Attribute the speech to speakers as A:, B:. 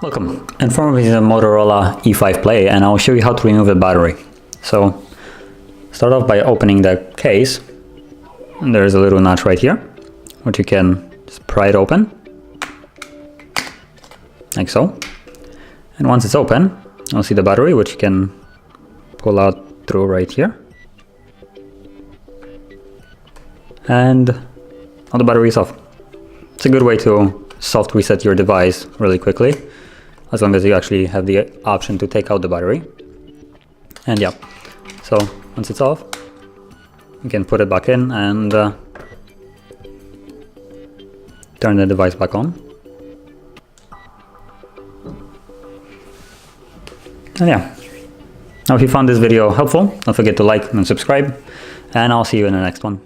A: Welcome, in front of me is a Motorola E5 Play, and I'll show you how to remove the battery. So start off by opening the case, and there's a little notch right here, which you can just pry it open, like so. And once it's open, you'll see the battery, which you can pull out through right here. And now the battery is off. It's a good way to soft reset your device really quickly, as long as you actually have the option to take out the battery. And yeah, so once it's off, you can put it back in and turn the device back on. And yeah, now if you found this video helpful, don't forget to like and subscribe, and I'll see you in the next one.